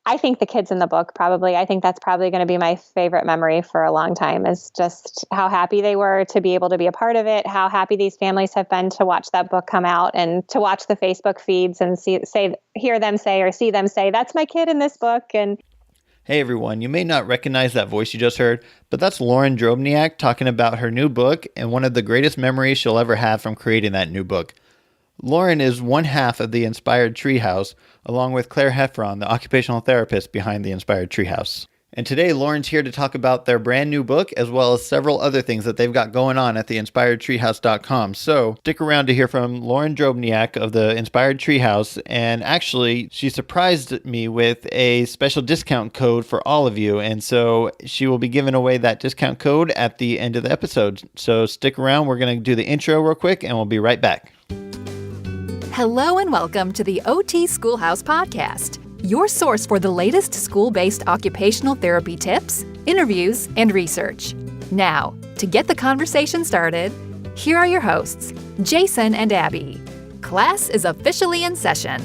I think the kids in the book probably, I think that's probably going to be my favorite memory for a long time, is just how happy they were to be able to be a part of it, how happy these families have been to watch that book come out and to watch the Facebook feeds and hear them say or see them say, that's my kid in this book. And hey everyone, you may not recognize that voice you just heard, but that's Lauren Drobnjak talking about her new book and one of the greatest memories she'll ever have from creating that new book. Lauren is one half of the Inspired Treehouse, along with Claire Heffron, the occupational therapist behind the Inspired Treehouse. And today, Lauren's here to talk about their brand new book, as well as several other things that they've got going on at the inspiredtreehouse.com. So stick around to hear from Lauren Drobnjak of the Inspired Treehouse. And actually, she surprised me with a special discount code for all of you. And so she will be giving away that discount code at the end of the episode. So stick around. We're going to do the intro real quick, and we'll be right back. Hello and welcome to the OT Schoolhouse Podcast, your source for the latest school-based occupational therapy tips, interviews, and research. Now, to get the conversation started, here are your hosts, Jason and Abby. Class is officially in session.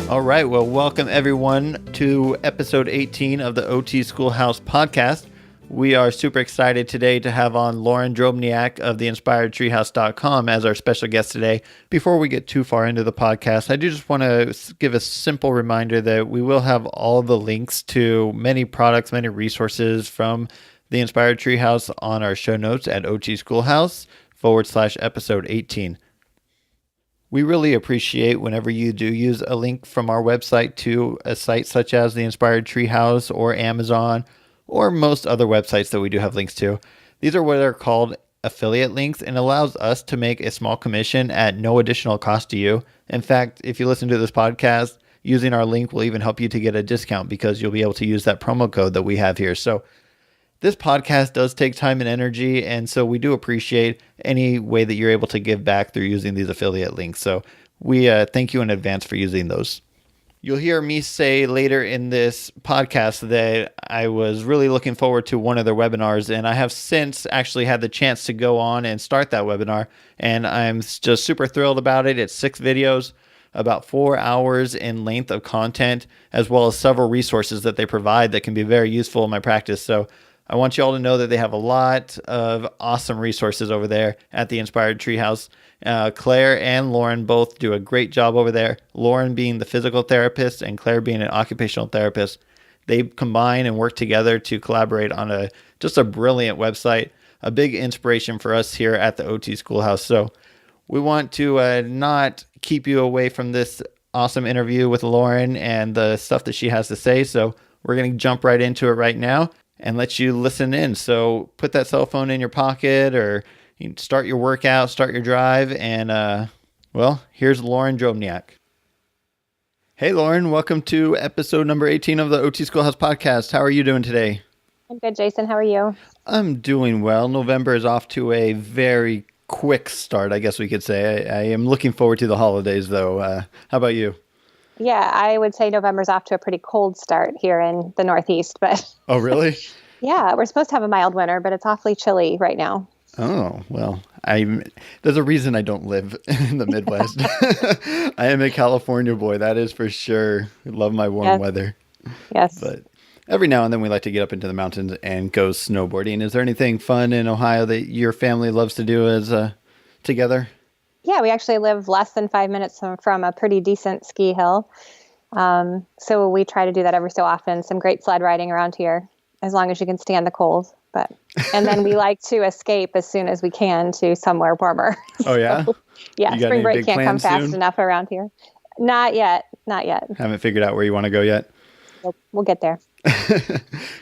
All right, well, welcome everyone to episode 18 of the OT Schoolhouse Podcast. We are super excited today to have on Lauren Drobnjak of the InspiredTreehouse.com as our special guest today. Before we get too far into the podcast, I do just want to give a simple reminder that we will have all the links to many products, many resources from the Inspired Treehouse on our show notes at OTSchoolhouse/episode 18. We really appreciate whenever you do use a link from our website to a site such as the Inspired Treehouse or Amazon or most other websites that we do have links to. These are what are called affiliate links and allows us to make a small commission at no additional cost to you. In fact, if you listen to this podcast, using our link will even help you to get a discount because you'll be able to use that promo code that we have here. So this podcast does take time and energy, and so we do appreciate any way that you're able to give back through using these affiliate links. So we thank you in advance for using those. You'll hear me say later in this podcast that I was really looking forward to one of their webinars, and I have since actually had the chance to go on and start that webinar, and I'm just super thrilled about it. It's 6 videos, about 4 hours in length of content, as well as several resources that they provide that can be very useful in my practice. So I want you all to know that they have a lot of awesome resources over there at the Inspired Treehouse. Claire and Lauren both do a great job over there. Lauren being the physical therapist and Claire being an occupational therapist. They combine and work together to collaborate on just a brilliant website, a big inspiration for us here at the OT Schoolhouse. So we want to not keep you away from this awesome interview with Lauren and the stuff that she has to say. So we're going to jump right into it right now and let you listen in. So put that cell phone in your pocket or you can start your workout, start your drive, and here's Lauren Drobnjak. Hey, Lauren, welcome to episode number 18 of the OT Schoolhouse Podcast. How are you doing today? I'm good, Jason. How are you? I'm doing well. November is off to a very quick start, I guess we could say. I am looking forward to the holidays, though. How about you? Yeah, I would say November's off to a pretty cold start here in the Northeast, but... Oh, really? Yeah, we're supposed to have a mild winter, but it's awfully chilly right now. Oh, well, there's a reason I don't live in the Midwest. I am a California boy, that is for sure. I love my warm weather. Yes. But every now and then we like to get up into the mountains and go snowboarding. Is there anything fun in Ohio that your family loves to do together? Yeah, we actually live less than 5 minutes from a pretty decent ski hill. So we try to do that every so often. Some great sled riding around here, as long as you can stand the cold. And then we like to escape as soon as we can to somewhere warmer. Oh, yeah? Yeah, spring break can't come fast enough around here. Not yet. Haven't figured out where you want to go yet? Nope, we'll get there.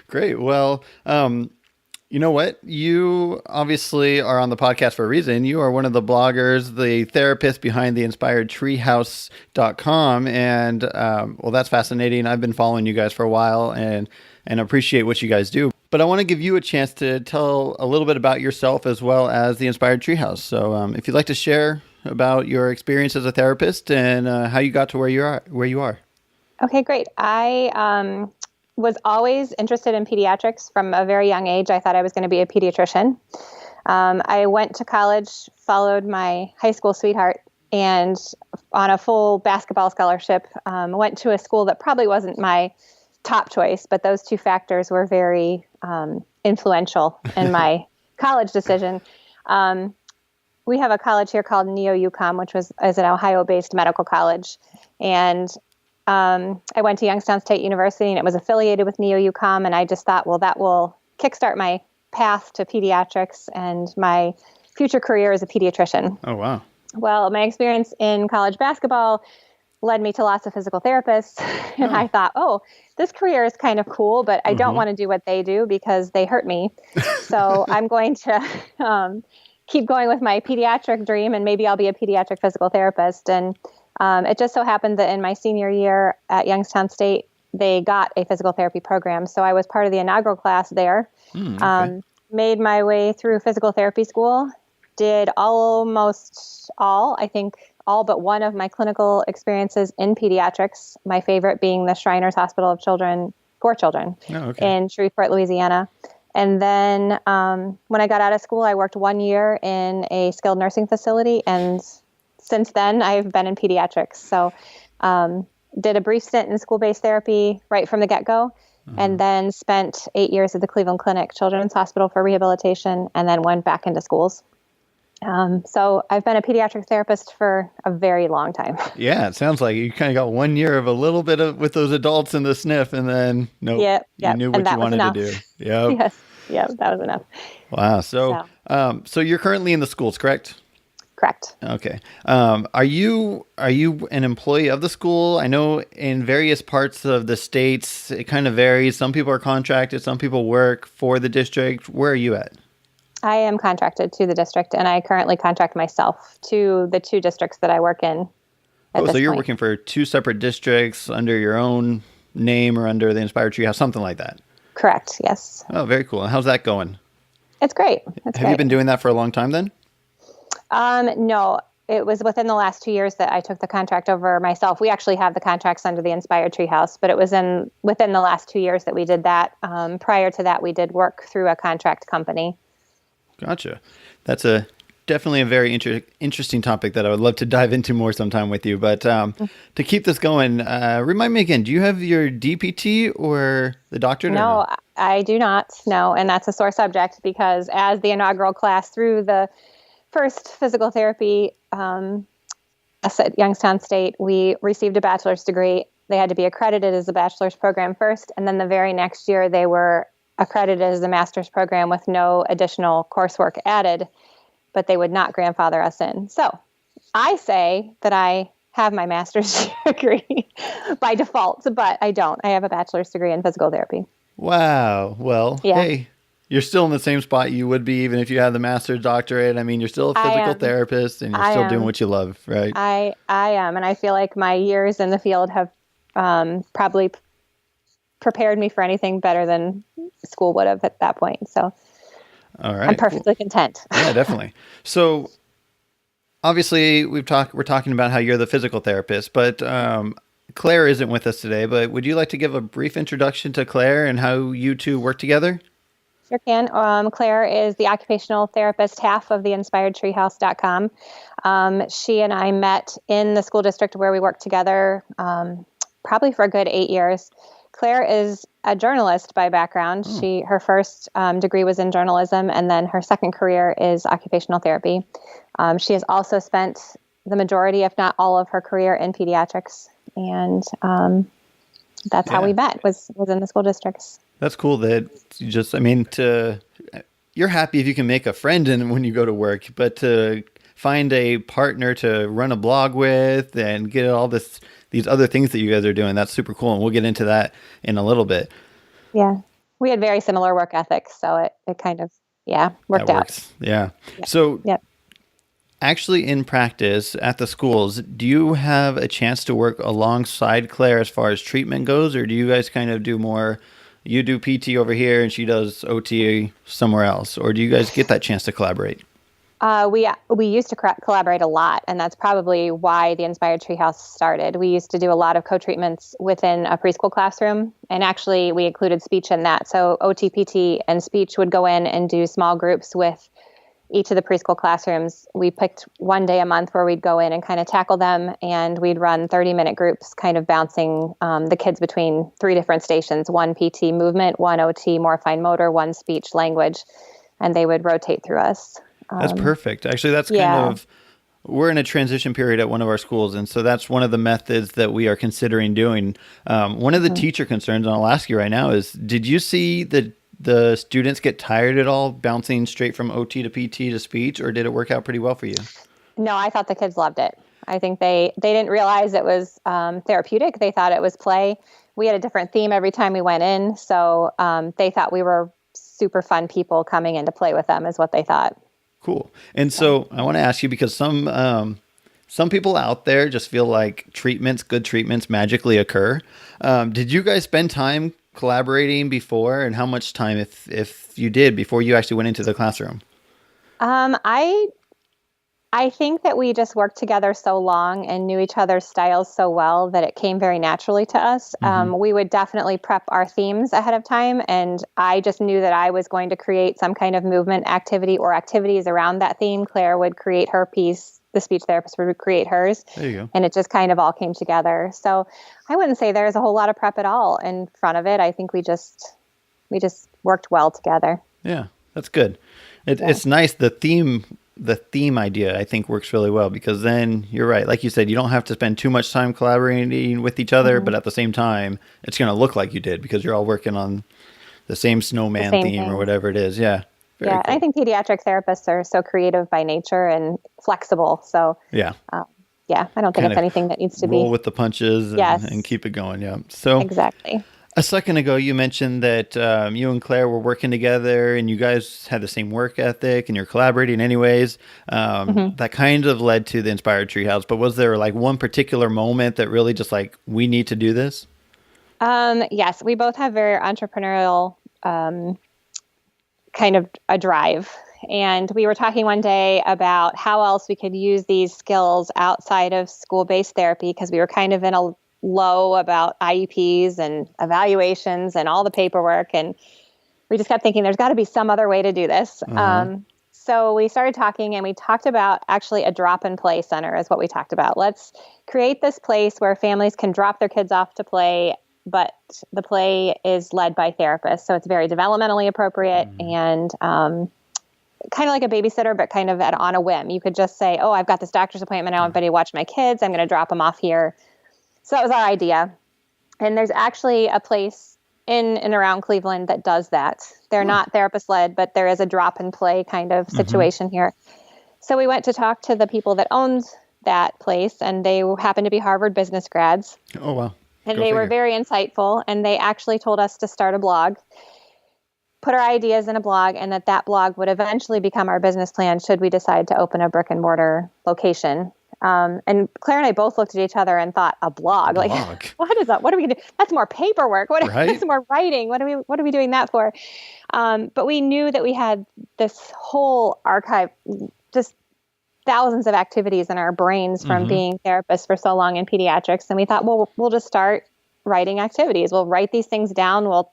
Great. Well, you know what? You obviously are on the podcast for a reason. You are one of the bloggers, the therapist behind the InspiredTreehouse.com. And, that's fascinating. I've been following you guys for a while and appreciate what you guys do. But I want to give you a chance to tell a little bit about yourself as well as the Inspired Treehouse. So if you'd like to share about your experience as a therapist and how you got to where you are. Okay, great. I was always interested in pediatrics from a very young age. I thought I was going to be a pediatrician. I went to college, followed my high school sweetheart and on a full basketball scholarship, went to a school that probably wasn't my top choice, but those two factors were very influential in my college decision. We have a college here called Neo-UCOM, which is an Ohio-based medical college. And I went to Youngstown State University, and it was affiliated with Neo-UCOM. And I just thought, well, that will kickstart my path to pediatrics and my future career as a pediatrician. Oh, wow. Well, my experience in college basketball led me to lots of physical therapists. And I thought, this career is kind of cool, but I don't want to do what they do because they hurt me. So I'm going to keep going with my pediatric dream, and maybe I'll be a pediatric physical therapist. And it just so happened that in my senior year at Youngstown State, they got a physical therapy program. So I was part of the inaugural class there, made my way through physical therapy school, did almost all, I think, all but one of my clinical experiences in pediatrics, my favorite being the Shriners Hospital for Children in Shreveport, Louisiana. And then when I got out of school, I worked 1 year in a skilled nursing facility. And since then, I've been in pediatrics. So did a brief stint in school-based therapy right from the get-go, and then spent 8 years at the Cleveland Clinic Children's Hospital for rehabilitation, and then went back into schools. So I've been a pediatric therapist for a very long time. Yeah, it sounds like you kind of got 1 year of a little bit of with those adults in the SNF, and then you knew what you wanted to do. Yep. Yes, that was enough. Wow. So you're currently in the schools, correct? Correct. Okay. Are you an employee of the school? I know in various parts of the states it kind of varies. Some people are contracted, some people work for the district. Where are you at? I am contracted to the district, and I currently contract myself to the two districts that I work in. So you're working for two separate districts under your own name or under the Inspired Treehouse, something like that? Correct, yes. Oh, very cool. And how's that going? It's great. Have you been doing that for a long time then? No, it was within the last 2 years that I took the contract over myself. We actually have the contracts under the Inspired Treehouse, but it was within the last 2 years that we did that. Prior to that, we did work through a contract company. Gotcha. That's definitely a very interesting topic that I would love to dive into more sometime with you. But to keep this going, remind me again, do you have your DPT or the doctorate? No, I do not. No, and that's a sore subject because as the inaugural class through the first physical therapy at Youngstown State, we received a bachelor's degree. They had to be accredited as a bachelor's program first, and then the very next year they were accredited as a master's program with no additional coursework added, but they would not grandfather us in. So I say that I have my master's degree by default, but I don't. I have a bachelor's degree in physical therapy. Wow. Well, hey, you're still in the same spot you would be even if you had the master's doctorate. I mean, you're still a physical therapist and you're still doing what you love, right? I am. And I feel like my years in the field have probably prepared me for anything better than school would have at that point. So all right, I'm perfectly content. Yeah, definitely. So obviously we're talking about how you're the physical therapist, but Claire isn't with us today, but would you like to give a brief introduction to Claire and how you two work together? Sure can. Claire is the occupational therapist half of the InspiredTreehouse.com. She and I met in the school district where we worked together probably for a good 8 years. Claire is a journalist by background. Her first degree was in journalism, and then her second career is occupational therapy. She has also spent the majority, if not all of her career in pediatrics. And that's how we met, was in the school districts. That's cool that you're happy if you can make a friend when you go to work, but to find a partner to run a blog with and get all these other things that you guys are doing, that's super cool. And we'll get into that in a little bit. Yeah. We had very similar work ethics, so it kind of, worked out. Yeah. So actually in practice at the schools, do you have a chance to work alongside Claire as far as treatment goes, or do you guys kind of do more, you do PT over here and she does OT somewhere else, or do you guys get that chance to collaborate? We used to collaborate a lot, and that's probably why the Inspired Treehouse started. We used to do a lot of co-treatments within a preschool classroom, and actually we included speech in that. So OT, PT, and speech would go in and do small groups with each of the preschool classrooms, we picked one day a month where we'd go in and kind of tackle them, and we'd run 30-minute groups kind of bouncing the kids between 3 different stations, one PT movement, one OT more fine motor, one speech language, and they would rotate through us. That's perfect. Actually, that's kind of, we're in a transition period at one of our schools, and so that's one of the methods that we are considering doing. One of the teacher concerns, and I'll ask you right now, is did you see the students get tired at all bouncing straight from OT to PT to speech, or did it work out pretty well for you? No, I thought the kids loved it. I think they didn't realize it was therapeutic. They thought it was play. We had a different theme every time we went in, so they thought we were super fun people coming in to play with them is what they thought. Cool. And so I want to ask you, because some people out there just feel like good treatments magically occur. Did you guys spend time collaborating before, and how much time, if you did, before you actually went into the classroom? I think that we just worked together so long and knew each other's styles so well that it came very naturally to us. We would definitely prep our themes ahead of time, and I just knew that I was going to create some kind of movement activity or activities around that theme. Claire would create her piece. The speech therapist would create hers. There you go. And it just kind of all came together. So I wouldn't say there's a whole lot of prep at all in front of it. I think we just worked well together. Yeah, that's good. It's nice. The theme idea, I think, works really well, because then you're right. Like you said, you don't have to spend too much time collaborating with each other, but at the same time, it's going to look like you did because you're all working on the same snowman theme or whatever it is. Yeah. Very cool. I think pediatric therapists are so creative by nature and flexible. So I don't think it's anything that needs to roll with the punches and keep it going. Yeah. So exactly. A second ago, you mentioned that you and Claire were working together, and you guys had the same work ethic, and you're collaborating anyways. That kind of led to the Inspired Treehouse. But was there like one particular moment that really just like, we need to do this? Yes, we both have very entrepreneurial kind of a drive. And we were talking one day about how else we could use these skills outside of school-based therapy, because we were kind of in a low about IEPs and evaluations and all the paperwork. And we just kept thinking there's got to be some other way to do this. So we started talking, and we talked about actually a drop and play center is what we talked about. Let's create this place where families can drop their kids off to play, but the play is led by therapists. So it's very developmentally appropriate and kind of like a babysitter, but kind of on a whim. You could just say, oh, I've got this doctor's appointment. I want everybody to watch my kids. I'm going to drop them off here. So that was our idea. And there's actually a place in and around Cleveland that does that. They're not therapist led, but there is a drop and play kind of situation here. So we went to talk to the people that owned that place, and they happened to be Harvard business grads. Oh, wow. And they were very insightful, and they actually told us to start a blog, put our ideas in a blog, and that blog would eventually become our business plan should we decide to open a brick and mortar location. And Claire and I both looked at each other and thought, a blog? Like, what is that? What are we going to do? That's more paperwork. That's more writing. What are we doing that for? But we knew that we had this whole archive, just thousands of activities in our brains from being therapists for so long in pediatrics. And we thought, well, we'll just start writing activities. We'll write these things down. We'll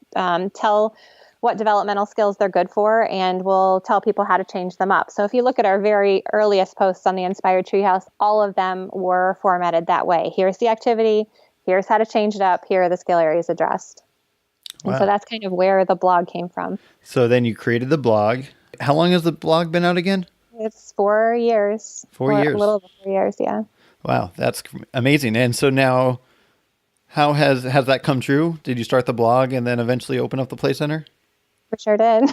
tell what developmental skills they're good for, and we'll tell people how to change them up. So if you look at our very earliest posts on the Inspired Treehouse, all of them were formatted that way. Here's the activity. Here's how to change it up. Here are the skill areas addressed. Wow. And so that's kind of where the blog came from. So then you created the blog. How long has the blog been out again? It's 4 years. 4 years. A little over 4 years, yeah. Wow, that's amazing. And so now, how has that come true? Did you start the blog and then eventually open up the Play Center? We sure did.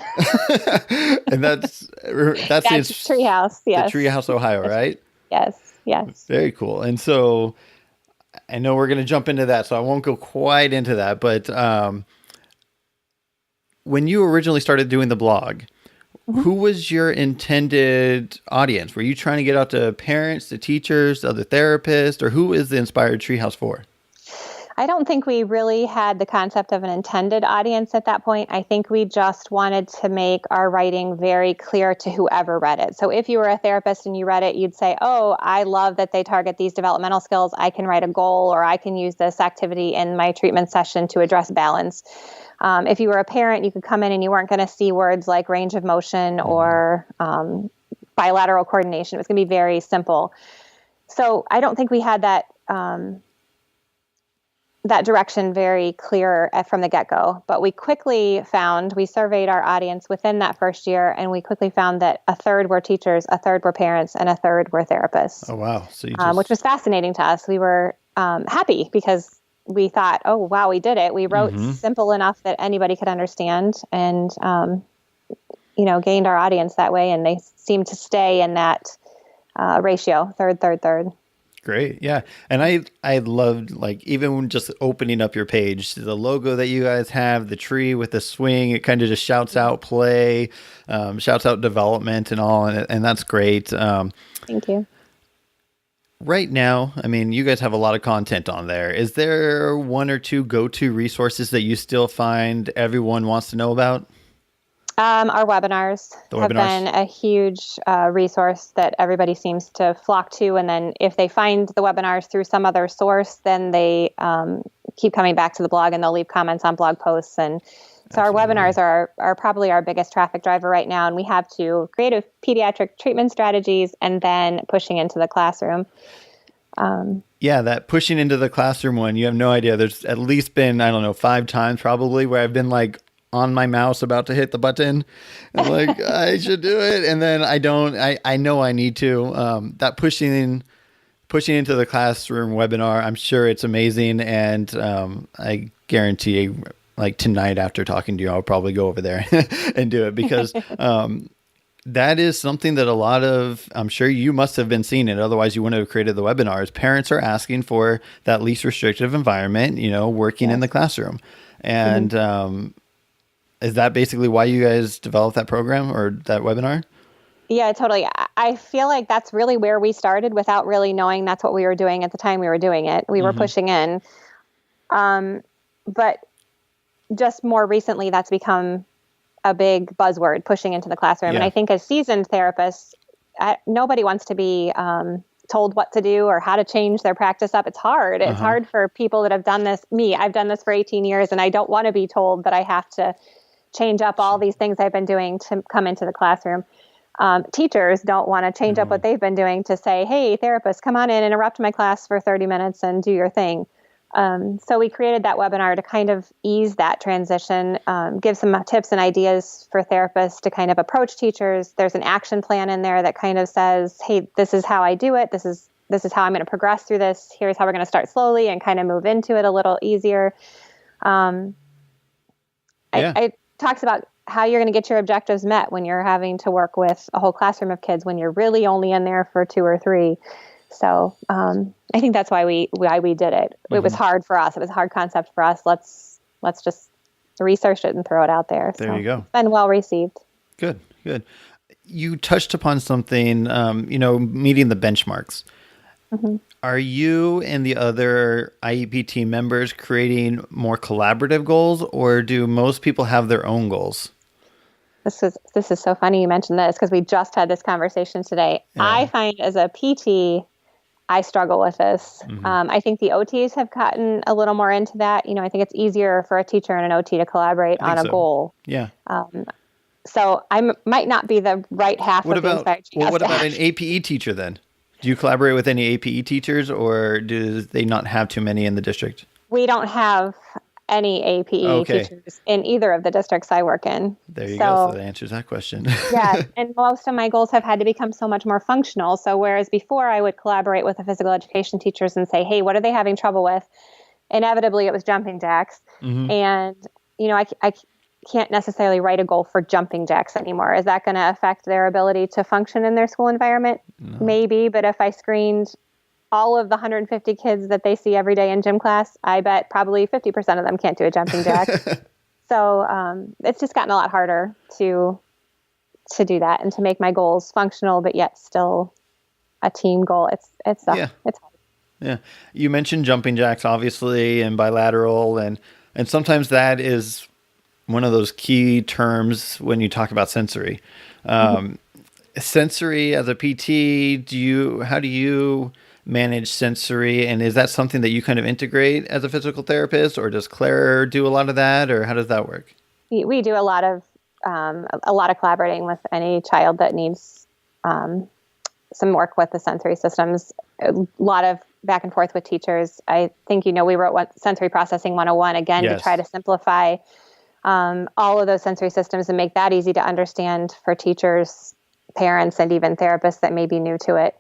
And that's Treehouse, yes. The Treehouse Ohio, right? Yes. Very cool. And so I know we're going to jump into that, so I won't go quite into that. But when you originally started doing the blog, who was your intended audience? Were you trying to get out to parents, to teachers, other therapists, or who is the Inspired Treehouse for? I don't think we really had the concept of an intended audience at that point. I think we just wanted to make our writing very clear to whoever read it. So if you were a therapist and you read it, you'd say, oh, I love that they target these developmental skills. I can write a goal, or I can use this activity in my treatment session to address balance. If you were a parent, you could come in and you weren't going to see words like range of motion or bilateral coordination. It was going to be very simple. So I don't think we had that that direction very clear from the get-go. But we surveyed our audience within that first year, and we quickly found that a third were teachers, a third were parents, and a third were therapists. Oh, wow. So which was fascinating to us. We were happy because we thought, oh, wow, we did it. We wrote simple enough that anybody could understand, and, gained our audience that way. And they seemed to stay in that ratio, third. Great. Yeah. And I loved, like, even when just opening up your page, the logo that you guys have, the tree with the swing, it kind of just shouts out play, shouts out development and all. And that's great. Thank you. Right now, I mean, you guys have a lot of content on there. Is there one or two go-to resources that you still find everyone wants to know about? Our webinars have been a huge resource that everybody seems to flock to. And then if they find the webinars through some other source, then they keep coming back to the blog and they'll leave comments on blog posts. And so Absolutely. Our webinars are probably our biggest traffic driver right now. And we have to creative pediatric treatment strategies and then pushing into the classroom. Yeah, that pushing into the classroom one, you have no idea. There's at least been, 5 times probably where I've been like, on my mouse about to hit the button. I'm like, I should do it. And then I don't, I know I need to. That pushing into the classroom webinar, I'm sure it's amazing. And I guarantee like tonight after talking to you, I'll probably go over there and do it because that is something that a lot of, I'm sure you must have been seeing it. Otherwise you wouldn't have created the webinars. Parents are asking for that least restrictive environment, working in the classroom. And, is that basically why you guys developed that program or that webinar? Yeah, totally. I feel like that's really where we started without really knowing that's what we were doing at the time we were doing it. We were pushing in. But just more recently, that's become a big buzzword, pushing into the classroom. Yeah. And I think as seasoned therapists, nobody wants to be told what to do or how to change their practice up. It's hard. It's hard for people that have done this. I've done this for 18 years, and I don't want to be told that I have to change up all these things I've been doing to come into the classroom. Teachers don't want to change up what they've been doing to say, hey, therapists, come on in, interrupt my class for 30 minutes and do your thing. So we created that webinar to kind of ease that transition, give some tips and ideas for therapists to kind of approach teachers. There's an action plan in there that kind of says, hey, this is how I do it. This is how I'm going to progress through this. Here's how we're going to start slowly and kind of move into it a little easier. I talks about how you're going to get your objectives met when you're having to work with a whole classroom of kids when you're really only in there for 2 or 3. So I think that's why we did it. It was hard for us. It was a hard concept for us. Let's just research it and throw it out there. There you go. It's been well received. Good. You touched upon something, meeting the benchmarks. Are you and the other IEP team members creating more collaborative goals, or do most people have their own goals? This is so funny you mentioned this because we just had this conversation today. Yeah. I find as a PT, I struggle with this. I think the OTs have gotten a little more into that. I think it's easier for a teacher and an OT to collaborate on a goal. Yeah. So I might not be the right half of the Inspired Treehouse. Well, what about an APE teacher then? Do you collaborate with any APE teachers, or do they not have too many in the district? We don't have any APE teachers in either of the districts I work in. There you go. So that answers that question. Yeah. And most of my goals have had to become so much more functional. So whereas before I would collaborate with the physical education teachers and say, hey, what are they having trouble with? Inevitably, it was jumping jacks. And, I can't necessarily write a goal for jumping jacks anymore. Is that going to affect their ability to function in their school environment? No. Maybe. But if I screened all of the 150 kids that they see every day in gym class, I bet probably 50% of them can't do a jumping jack. So it's just gotten a lot harder to do that and to make my goals functional, but yet still a team goal. It's hard. Yeah. You mentioned jumping jacks, obviously, and bilateral, and sometimes that is one of those key terms when you talk about sensory. Sensory as a PT, how do you manage sensory, and is that something that you kind of integrate as a physical therapist, or does Claire do a lot of that, or how does that work? We do a lot of collaborating with any child that needs some work with the sensory systems, a lot of back and forth with teachers. I think, we wrote Sensory Processing 101 again to try to simplify all of those sensory systems and make that easy to understand for teachers, parents, and even therapists that may be new to it.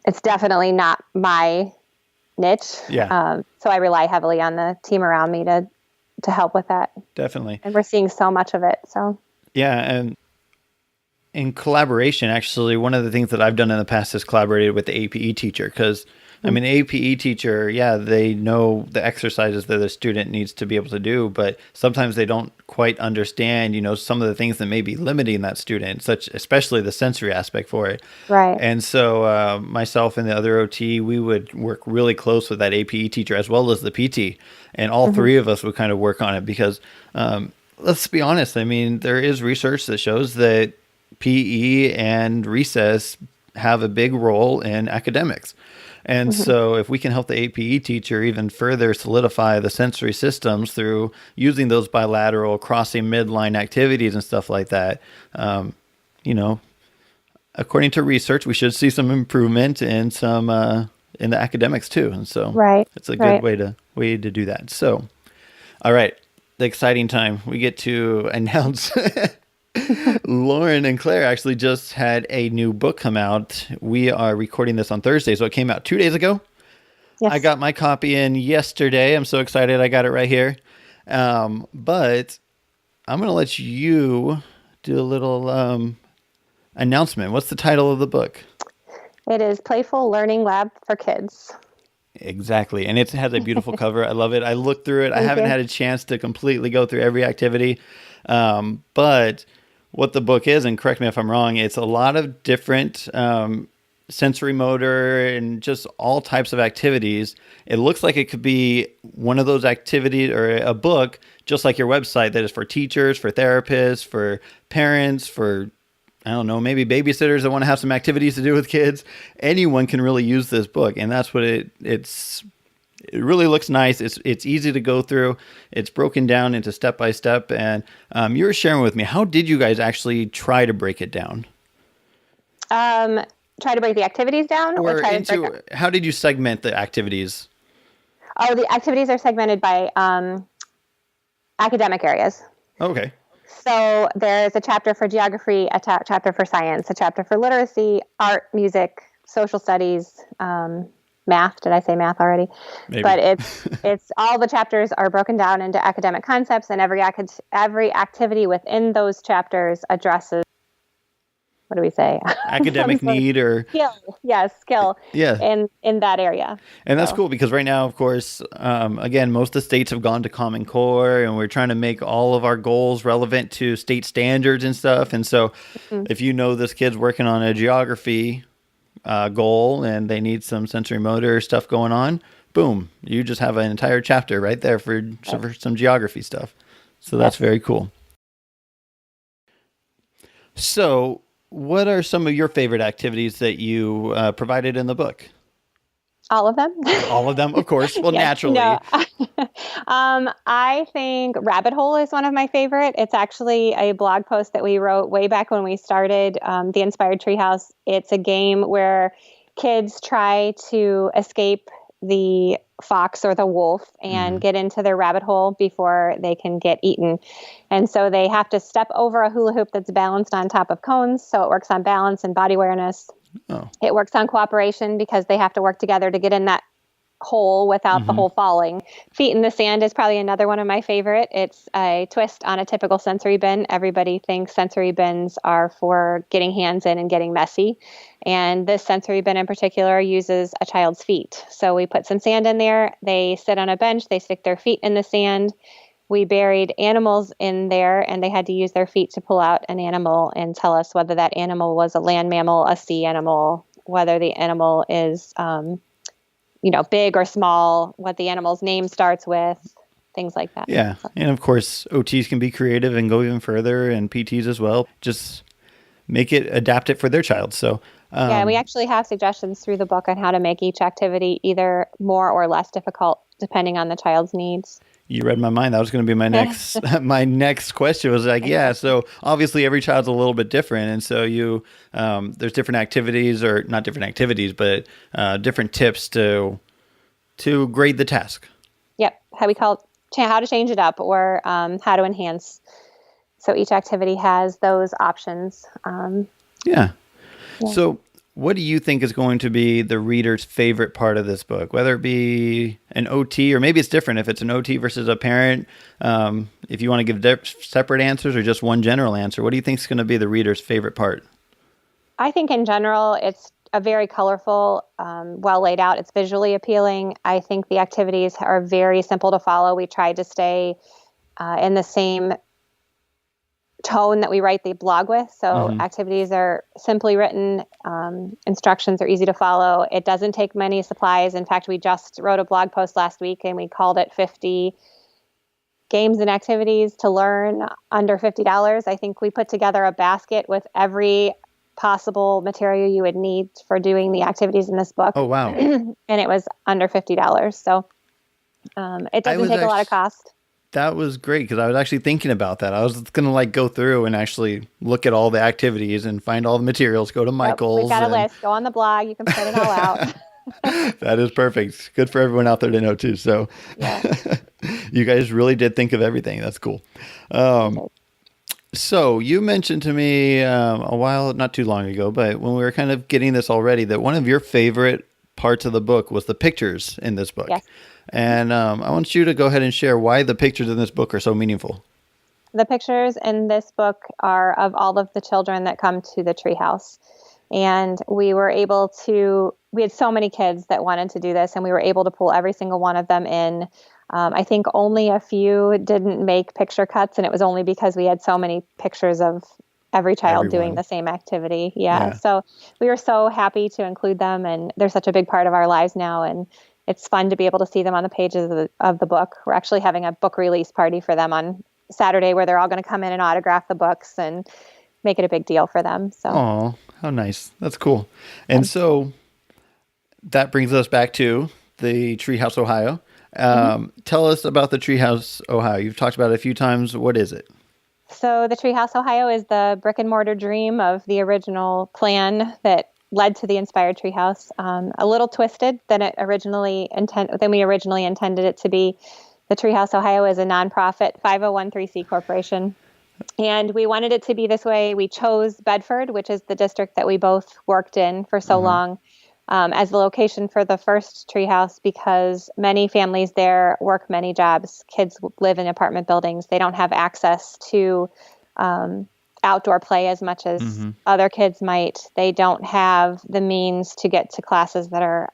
It's definitely not my niche. Yeah. So I rely heavily on the team around me to help with that. Definitely. And we're seeing so much of it. So yeah, and in collaboration, actually, one of the things that I've done in the past is collaborated with the APE teacher because, I mean, the APE teacher, they know the exercises that the student needs to be able to do, but sometimes they don't quite understand, some of the things that may be limiting that student, especially the sensory aspect for it. Right. And so myself and the other OT, we would work really close with that APE teacher as well as the PT, and all three of us would kind of work on it because let's be honest, I mean, there is research that shows that PE and recess have a big role in academics. And so if we can help the APE teacher even further solidify the sensory systems through using those bilateral crossing midline activities and stuff like that, according to research, we should see some improvement in some in the academics too. And so it's a good way to do that. So, all right, the exciting time. We get to announce Lauren and Claire actually just had a new book come out. We are recording this on Thursday, so it came out 2 days ago. Yes. I got my copy in yesterday. I'm so excited. I got it right here. But I'm going to let you do a little announcement. What's the title of the book? It is Playful Learning Lab for Kids. Exactly. And it has a beautiful cover. I love it. I looked through it. I haven't had a chance to completely go through every activity. But what the book is, and correct me if I'm wrong, it's a lot of different sensory motor and just all types of activities. It looks like it could be one of those activities or a book, just like your website, that is for teachers, for therapists, for parents, for, I don't know, maybe babysitters that want to have some activities to do with kids. Anyone can really use this book. And that's what it really looks nice. It's easy to go through. It's broken down into step by step. And you were sharing with me, how did you guys actually try to break it down? Try to break the activities down? How did you segment the activities? Oh, the activities are segmented by academic areas. Okay. So there's a chapter for geography, a chapter for science, a chapter for literacy, art, music, social studies, math. Did I say math already? Maybe. But it's all the chapters are broken down into academic concepts, and every activity within those chapters addresses, what do we say? Academic need or skill. Yes, skill. Yeah. In that area. And that's cool because right now, of course, again, most of the states have gone to Common Core, and we're trying to make all of our goals relevant to state standards and stuff. And so if this kid's working on a geography goal and they need some sensory motor stuff going on, boom, you just have an entire chapter right there for some geography stuff. So that's very cool. So what are some of your favorite activities that you provided in the book? All of them. All of them, of course. Well, naturally. No. I think Rabbit Hole is one of my favorite. It's actually a blog post that we wrote way back when we started the Inspired Treehouse. It's a game where kids try to escape the fox or the wolf and get into their rabbit hole before they can get eaten. And so they have to step over a hula hoop that's balanced on top of cones. So it works on balance and body awareness. Oh. It works on cooperation because they have to work together to get in that hole without the hole falling. Feet in the sand is probably another one of my favorite. It's a twist on a typical sensory bin. Everybody thinks sensory bins are for getting hands in and getting messy. And this sensory bin in particular uses a child's feet. So we put some sand in there. They sit on a bench. They stick their feet in the sand. We buried animals in there, and they had to use their feet to pull out an animal and tell us whether that animal was a land mammal, a sea animal, whether the animal is big or small, what the animal's name starts with, things like that. Yeah. And of course, OTs can be creative and go even further, and PTs as well. Just adapt it for their child. So Yeah, we actually have suggestions through the book on how to make each activity either more or less difficult depending on the child's needs. You read my mind. That was going to be my next my next question was like, yeah. So obviously every child's a little bit different, and so there's different activities, or not different activities, but different tips to grade the task. Yep, how we call it, how to change it up, or how to enhance. So each activity has those options. Yeah. So what do you think is going to be the reader's favorite part of this book, whether it be an OT, or maybe it's different if it's an OT versus a parent? If you want to give separate answers or just one general answer, what do you think is going to be the reader's favorite part? I think in general, it's a very colorful, well laid out. It's visually appealing. I think the activities are very simple to follow. We tried to stay in the same tone that we write the blog with. So activities are simply written. Instructions are easy to follow. It doesn't take many supplies. In fact, we just wrote a blog post last week and we called it 50 games and activities to learn under $50. I think we put together a basket with every possible material you would need for doing the activities in this book. Oh, wow. And it was under $50. So it doesn't take a lot of cost. That was great, because I was actually thinking about that. I was going to go through and actually look at all the activities and find all the materials, go to Michael's. We've got a list. Go on the blog. You can print it all out. That is perfect. Good for everyone out there to know too. So you guys really did think of everything. That's cool. So you mentioned to me not too long ago, but when we were kind of getting this already, that one of your favorite parts of the book was the pictures in this book. Yes. And I want you to go ahead and share why the pictures in this book are so meaningful. The pictures in this book are of all of the children that come to the Treehouse. And we had so many kids that wanted to do this, and we were able to pull every single one of them in. I think only a few didn't make picture cuts, and it was only because we had so many pictures of every child doing the same activity. Yeah. So we were so happy to include them, and they're such a big part of our lives now. And it's fun to be able to see them on the pages of the book. We're actually having a book release party for them on Saturday, where they're all going to come in and autograph the books and make it a big deal for them. So, oh, how nice. That's cool. And so that brings us back to the Treehouse Ohio. Tell us about the Treehouse Ohio. You've talked about it a few times. What is it? So the Treehouse Ohio is the brick and mortar dream of the original plan that led to the Inspired Treehouse. A little twisted than we originally intended it to be. The Treehouse Ohio is a nonprofit 501(c) corporation, and we wanted it to be this way. We chose Bedford, which is the district that we both worked in for so long, as the location for the first Treehouse, because many families there work many jobs. Kids live in apartment buildings. They don't have access to outdoor play as much as other kids might. They don't have the means to get to classes that are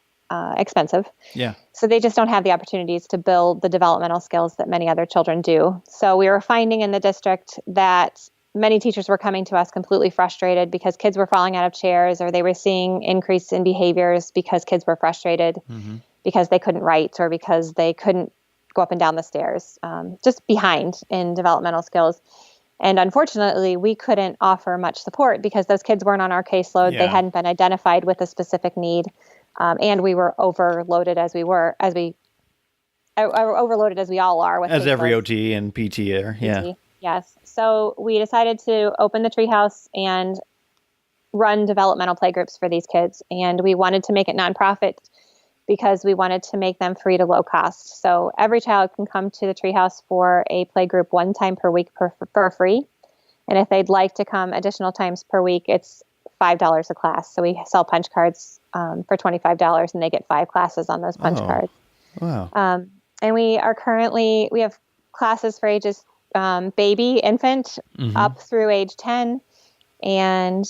expensive. Yeah. So they just don't have the opportunities to build the developmental skills that many other children do. So we were finding in the district that many teachers were coming to us completely frustrated because kids were falling out of chairs, or they were seeing increase in behaviors because kids were frustrated because they couldn't write, or because they couldn't go up and down the stairs, just behind in developmental skills. And unfortunately, we couldn't offer much support because those kids weren't on our caseload. Yeah. They hadn't been identified with a specific need. And we were overloaded as we all are. With as every OT and PT are. Yeah. Yes. So we decided to open the Treehouse and run developmental playgroups for these kids. And we wanted to make it nonprofit because we wanted to make them free to low cost. So every child can come to the Treehouse for a playgroup one time per week for free. And if they'd like to come additional times per week, it's $5 a class. So we sell punch cards for $25, and they get 5 classes on those punch cards. Wow. And we have classes for ages baby, infant, up through age 10. And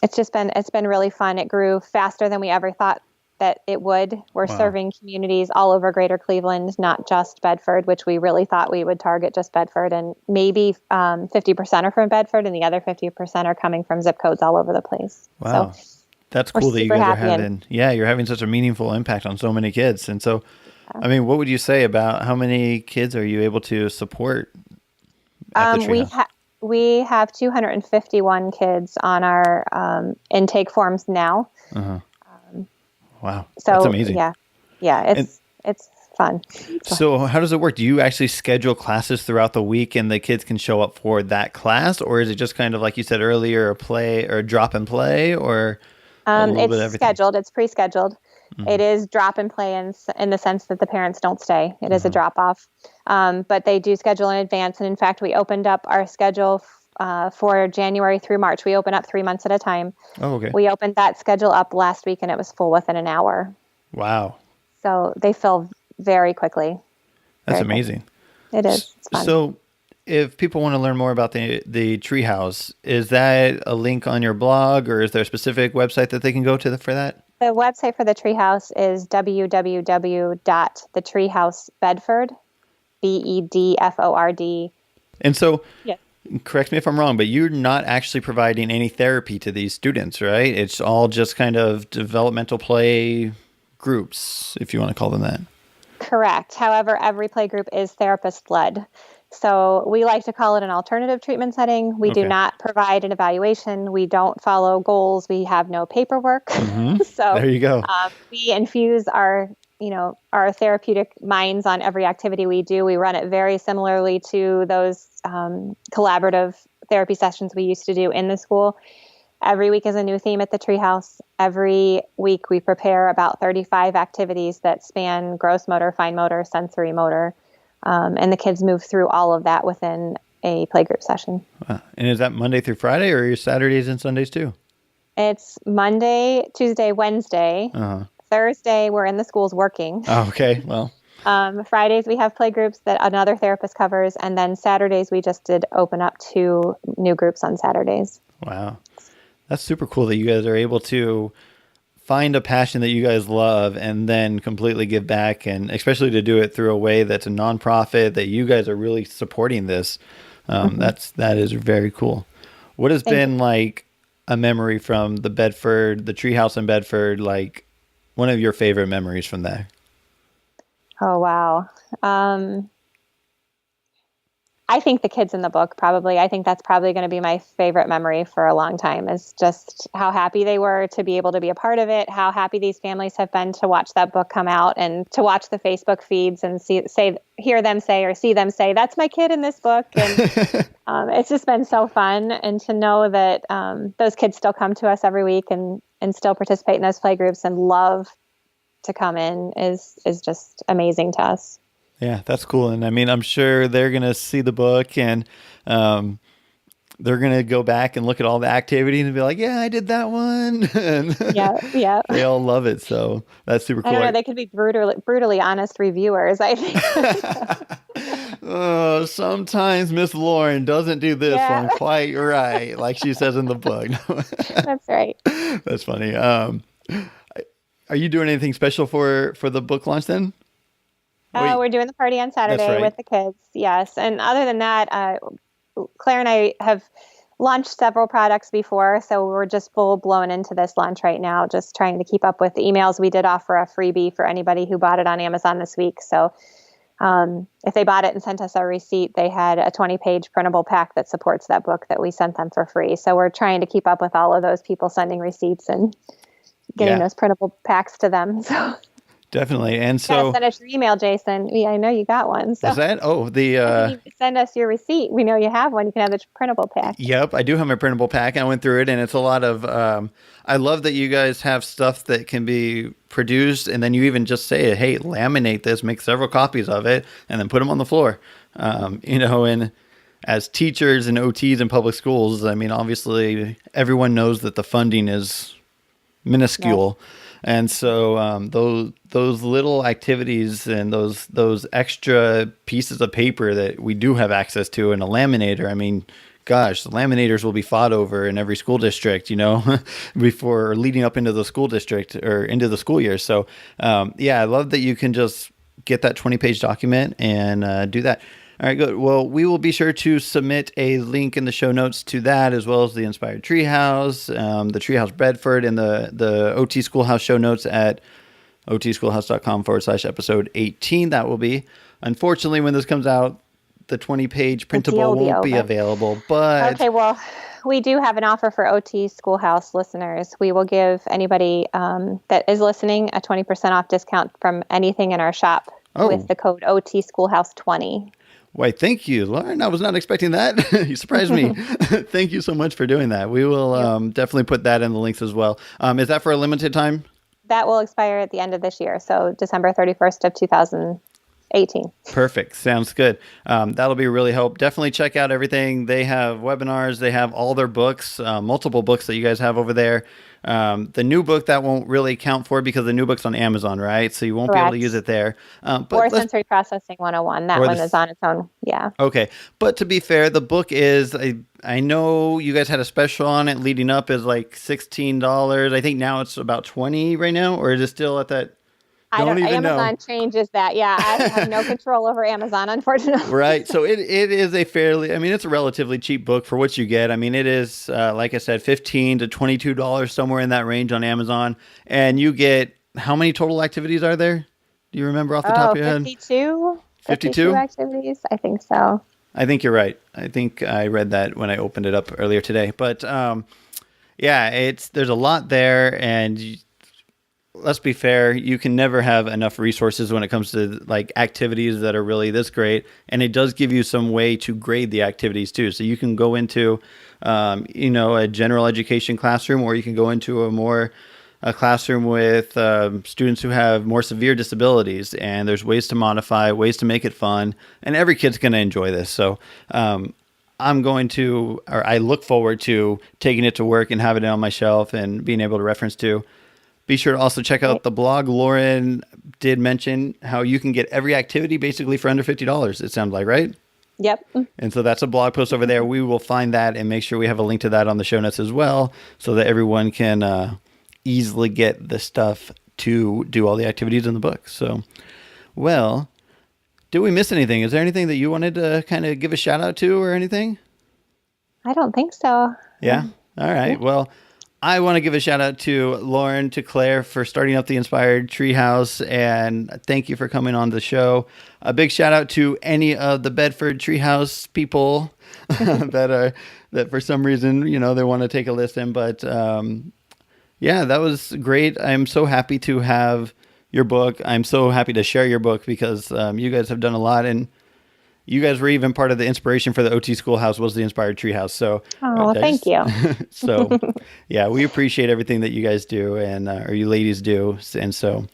it's been really fun. It grew faster than we ever thought that it would. We're serving communities all over Greater Cleveland, not just Bedford, which we really thought we would target just Bedford. And maybe 50% are from Bedford, and the other 50% are coming from zip codes all over the place. Wow. So that's cool that you guys are having, you're having such a meaningful impact on so many kids. And so, I mean, what would you say about how many kids are you able to support at the Treehouse? We have 251 kids on our intake forms now. Uh-huh. Wow. So That's amazing. Yeah, it's fun. So how does it work? Do you actually schedule classes throughout the week and the kids can show up for that class? Or is it just kind of like you said earlier, a play or a drop and play, or a little bit of everything? Scheduled. It's pre-scheduled. Mm-hmm. It is drop and play in the sense that the parents don't stay. It is a drop off. But they do schedule in advance. And in fact, we opened up our schedule for January through March. We open up 3 months at a time. Oh, okay. We opened that schedule up last week and it was full within an hour. Wow. So they fill very quickly. That's amazing. It is. It's fun. So if people want to learn more about the Treehouse, is that a link on your blog or is there a specific website that they can go to for that? The website for the Treehouse is www.thetreehousebedford, BEDFORD. And so, yes. Correct me if I'm wrong, but you're not actually providing any therapy to these students, right? It's all just kind of developmental play groups, if you want to call them that. Correct. However, every play group is therapist-led. So we like to call it an alternative treatment setting. We do not provide an evaluation. We don't follow goals. We have no paperwork. Mm-hmm. So there you go. We infuse our therapeutic minds on every activity we do. We run it very similarly to those collaborative therapy sessions we used to do in the school. Every week is a new theme at the Treehouse. Every week we prepare about 35 activities that span gross motor, fine motor, sensory motor. And the kids move through all of that within a playgroup session. Wow. And is that Monday through Friday or your Saturdays and Sundays too? It's Monday, Tuesday, Wednesday. Uh-huh. Thursday, we're in the schools working. Oh, okay. Well, Fridays, we have playgroups that another therapist covers. And then Saturdays, we just did open up 2 new groups on Saturdays. Wow. That's super cool that you guys are able to find a passion that you guys love and then completely give back, and especially to do it through a way that's a nonprofit that you guys are really supporting this. That is very cool. What has been like a memory from the Treehouse in Bedford, like one of your favorite memories from there? Oh, wow. I think the kids in the book probably. I think that's probably going to be my favorite memory for a long time, is just how happy they were to be able to be a part of it, how happy these families have been to watch that book come out and to watch the Facebook feeds and hear them say or see them say, that's my kid in this book. And it's just been so fun. And to know that those kids still come to us every week and still participate in those playgroups and love to come in is just amazing to us. Yeah, that's cool. And I mean, I'm sure they're going to see the book and they're going to go back and look at all the activity and be like, yeah, I did that one. And yeah. They all love it. So that's super cool. I don't know, they could be brutally honest reviewers, I think. Sometimes Miss Lauren doesn't do this one quite right, like she says in the book. That's right. That's funny. Are you doing anything special for the book launch then? We're doing the party on Saturday with the kids. Yes. And other than that, Claire and I have launched several products before, so we're just full blown into this launch right now, just trying to keep up with the emails. We did offer a freebie for anybody who bought it on Amazon this week. So if they bought it and sent us a receipt, they had a 20-page printable pack that supports that book that we sent them for free. So we're trying to keep up with all of those people sending receipts and getting those printable packs to them. So definitely. And so send us your email, Jason. I know you got one. So. Is that? Oh, you send us your receipt. We know you have one. You can have the printable pack. Yep, I do have my printable pack. I went through it, and it's a lot of. I love that you guys have stuff that can be produced, and then you even just say, "Hey, laminate this, make several copies of it, and then put them on the floor." And as teachers and OTs in public schools, I mean, obviously, everyone knows that the funding is minuscule. Right. And so those little activities and those extra pieces of paper that we do have access to in a laminator, I mean, gosh, the laminators will be fought over in every school district, before leading up into the school district or into the school year. So, I love that you can just get that 20-page document and do that. All right, good. Well, we will be sure to submit a link in the show notes to that, as well as the Inspired Treehouse, the Treehouse Bedford, and the OT Schoolhouse show notes at otschoolhouse.com/episode 18. That will be, unfortunately, when this comes out, the 20-page deal printable will be won't be over. available, but Okay, well, we do have an offer for OT Schoolhouse listeners. We will give anybody that is listening a 20% off discount from anything in our shop with the code OT Schoolhouse 20. Why, thank you, Lauren. I was not expecting that. You surprised me. Thank you so much for doing that. We will definitely put that in the links as well. Is that for a limited time? That will expire at the end of this year, so December 31st of 2018. Perfect. Sounds good. That'll be really help. Definitely check out everything. They have webinars. They have all their books, multiple books that you guys have over there. The new book, that won't really count for because the new book's on Amazon, right? So you won't be able to use it there. Or Sensory Processing 101. That one is on its own. Yeah. Okay. But to be fair, the book is, I know you guys had a special on it leading up is like $16. I think now it's about $20 right now, or is it still at that? Amazon changes that. Yeah, I have no control over Amazon, unfortunately. Right. So it is a fairly, it's a relatively cheap book for what you get. It is, like I said, $15 to $22, somewhere in that range on Amazon. And you get, how many total activities are there? Do you remember off the top of your head? 52. 52 activities? I think so. I think you're right. I think I read that when I opened it up earlier today. But there's a lot there, and let's be fair, you can never have enough resources when it comes to like activities that are really this great. And it does give you some way to grade the activities too. So you can go into, a general education classroom, or you can go into a classroom with students who have more severe disabilities. And there's ways to modify, ways to make it fun. And every kid's going to enjoy this. So I look forward to taking it to work and having it on my shelf and being able to reference to. Be sure to also check out the blog. Lauren did mention how you can get every activity basically for under $50, it sounds like, right? Yep. And so that's a blog post over there. We will find that and make sure we have a link to that on the show notes as well, so that everyone can easily get the stuff to do all the activities in the book. So, well, did we miss anything? Is there anything that you wanted to kind of give a shout out to or anything? I don't think so. Yeah. All right. Yeah. Well, I want to give a shout out to Lauren, to Claire for starting up the Inspired Treehouse, and thank you for coming on the show. A big shout out to any of the Bedford Treehouse people that for some reason, they want to take a listen. But that was great. I'm so happy to have your book. I'm so happy to share your book because you guys have done a lot, and you guys were even part of the inspiration for the OT Schoolhouse was the Inspired Treehouse. So, thank you. So, we appreciate everything that you guys do or you ladies do. And so,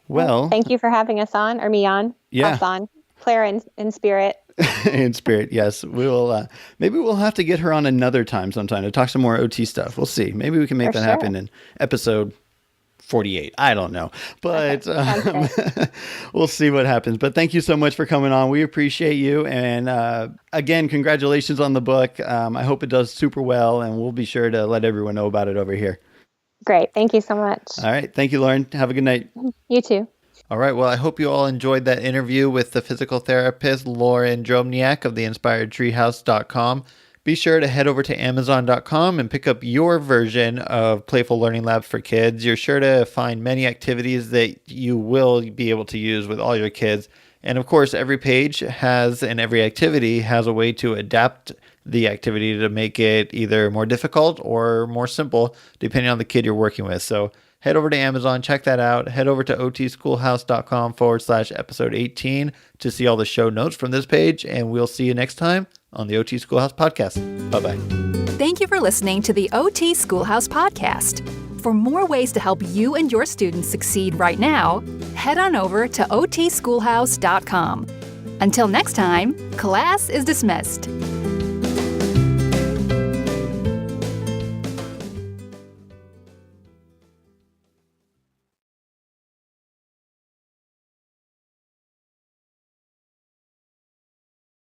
well, thank you for having us on, or me on. Yeah. Us on. Claire in spirit. In spirit, yes. We'll maybe we'll have to get her on another time sometime to talk some more OT stuff. We'll see. Maybe we can make that happen in episode 48. I don't know, but we'll see what happens. But thank you so much for coming on. We appreciate you. And again, congratulations on the book. I hope it does super well, and we'll be sure to let everyone know about it over here. Great. Thank you so much. All right. Thank you, Lauren. Have a good night. You too. All right. Well, I hope you all enjoyed that interview with the physical therapist, Lauren Drobnjak of the InspiredTreehouse.com. Be sure to head over to Amazon.com and pick up your version of Playful Learning Lab for Kids. You're sure to find many activities that you will be able to use with all your kids. And of course, every page and every activity has a way to adapt the activity to make it either more difficult or more simple, depending on the kid you're working with. So head over to Amazon, check that out. Head over to otschoolhouse.com/episode 18 to see all the show notes from this page. And we'll see you next time on the OT Schoolhouse Podcast. Bye-bye. Thank you for listening to the OT Schoolhouse Podcast. For more ways to help you and your students succeed right now, head on over to otschoolhouse.com. Until next time, class is dismissed.